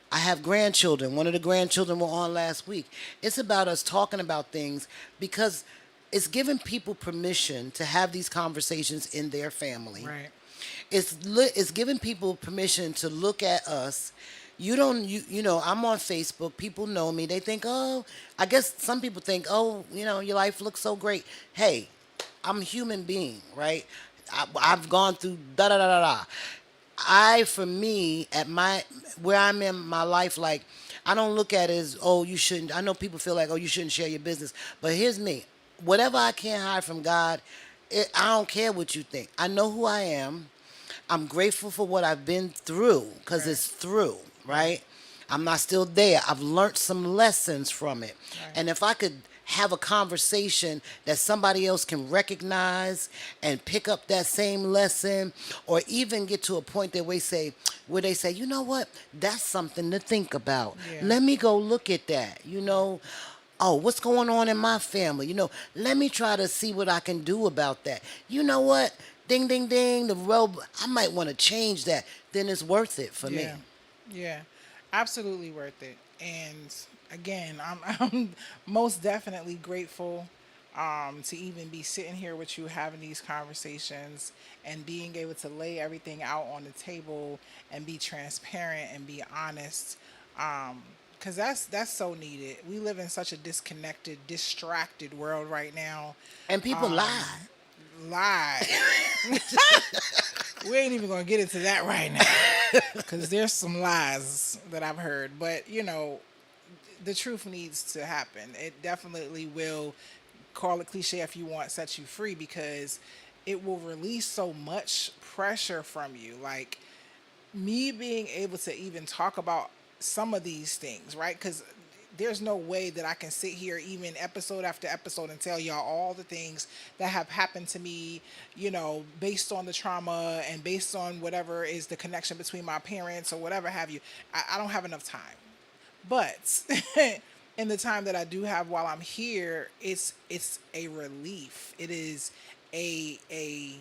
B: I have grandchildren. One of the grandchildren were on last week. It's about us talking about things, because it's giving people permission to have these conversations in their family.
C: Right.
B: It's giving people permission to look at us. You don't you know I'm on Facebook. People know me. They think, oh, I guess some people think, oh, your life looks so great. Hey, I'm a human being, right? I've gone through da da da da da. For me, at my where I'm in my life, like, I don't look at it as, oh, you shouldn't. I know people feel like, oh, you shouldn't share your business, but here's me. Whatever I can't hide from God, I don't care what you think. I know who I am. I'm grateful for what I've been through, because
C: Right.
B: it's through, right? I'm not still there. I've learned some lessons from it.
C: Right.
B: And if I could have a conversation that somebody else can recognize and pick up that same lesson, or even get to a point that where they say, you know what, that's something to think about.
C: Yeah.
B: Let me go look at that. Oh, what's going on in my family? Let me try to see what I can do about that. You know what? Ding, ding, ding. The road, I might want to change that. Then it's worth it for me.
C: Yeah, yeah, absolutely worth it. And again, I'm most definitely grateful to even be sitting here with you having these conversations and being able to lay everything out on the table and be transparent and be honest. Because that's so needed. We live in such a disconnected, distracted world right now.
B: And people lie.
C: Lie. We ain't even gonna get into that right now, because there's some lies that I've heard. But the truth needs to happen. It definitely will. Call it cliche if you want, set you free, because it will release so much pressure from you. Like, me being able to even talk about some of these things, right? Because there's no way that I can sit here even episode after episode and tell y'all all the things that have happened to me, based on the trauma and based on whatever is the connection between my parents or whatever have you. I don't have enough time. But in the time that I do have while I'm here, it's a relief. It is a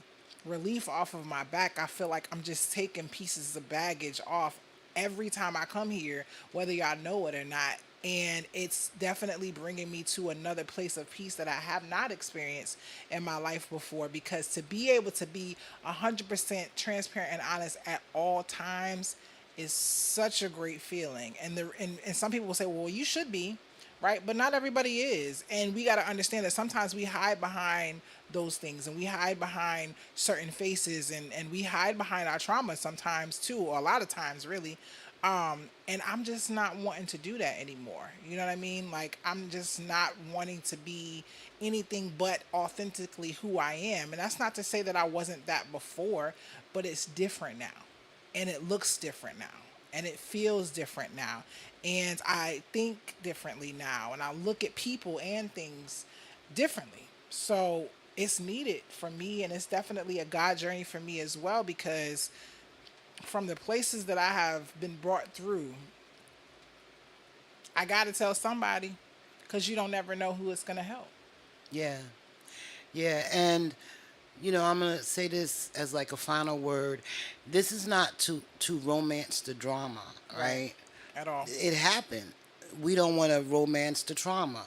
C: relief off of my back. I feel like I'm just taking pieces of baggage off every time I come here, whether y'all know it or not. And it's definitely bringing me to another place of peace that I have not experienced in my life before. Because to be able to be 100% transparent and honest at all times is such a great feeling. And some people will say, well, you should be, right? But not everybody is. And we got to understand that sometimes we hide behind those things, and we hide behind certain faces, and we hide behind our trauma sometimes too, or a lot of times really. And I'm just not wanting to do that anymore. You know what I mean? Like, I'm just not wanting to be anything but authentically who I am. And that's not to say that I wasn't that before, but it's different now. And it looks different now. And it feels different now. And I think differently now. And I look at people and things differently. So it's needed for me. And it's definitely a God journey for me as well, because from the places that I have been brought through, I got to tell somebody, because you don't never know who it's going to help.
B: Yeah. Yeah, and I'm gonna say this as like a final word. This is not to romance the drama, right?
C: At all.
B: It happened. We don't want to romance the trauma.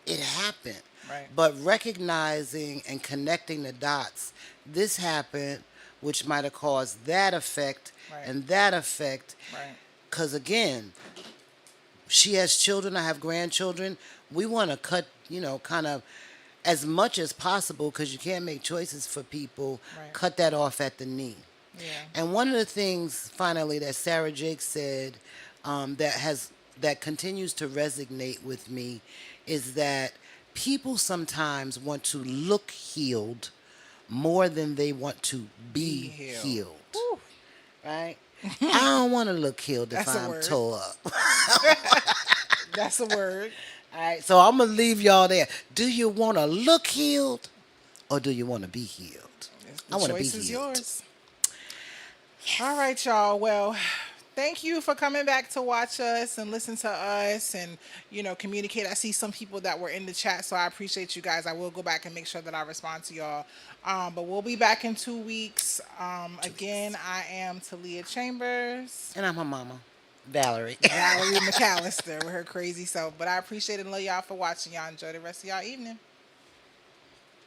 B: It happened.
C: Right.
B: But recognizing and connecting the dots, this happened, which might have caused that effect
C: Right.
B: and that effect.
C: Right.
B: Because again, she has children, I have grandchildren. We want to cut, kind of as much as possible, because you can't make choices for people,
C: Right.
B: cut that off at the knee.
C: Yeah.
B: And one of the things, finally, that Sarah Jake said, that continues to resonate with me, is that people sometimes want to look healed more than they want to be
C: healed.
B: healed.
C: Whew.
B: Right? I don't want to look healed if
C: That's a
B: I'm
C: word.
B: tore up.
C: That's a word.
B: All right, so I'm gonna leave y'all there. Do you want to look healed, or do you want to be healed?
C: The
B: I want to be
C: choice is
B: healed.
C: yours. All right, y'all. Well, thank you for coming back to watch us and listen to us and, communicate. I see some people that were in the chat, so I appreciate you guys. I will go back and make sure that I respond to y'all. But we'll be back in 2 weeks. Again, I am Talia Chambers.
B: And I'm her mama, Valerie.
C: Valerie McAllister with her crazy self. But I appreciate and love y'all for watching. Y'all enjoy the rest of y'all evening.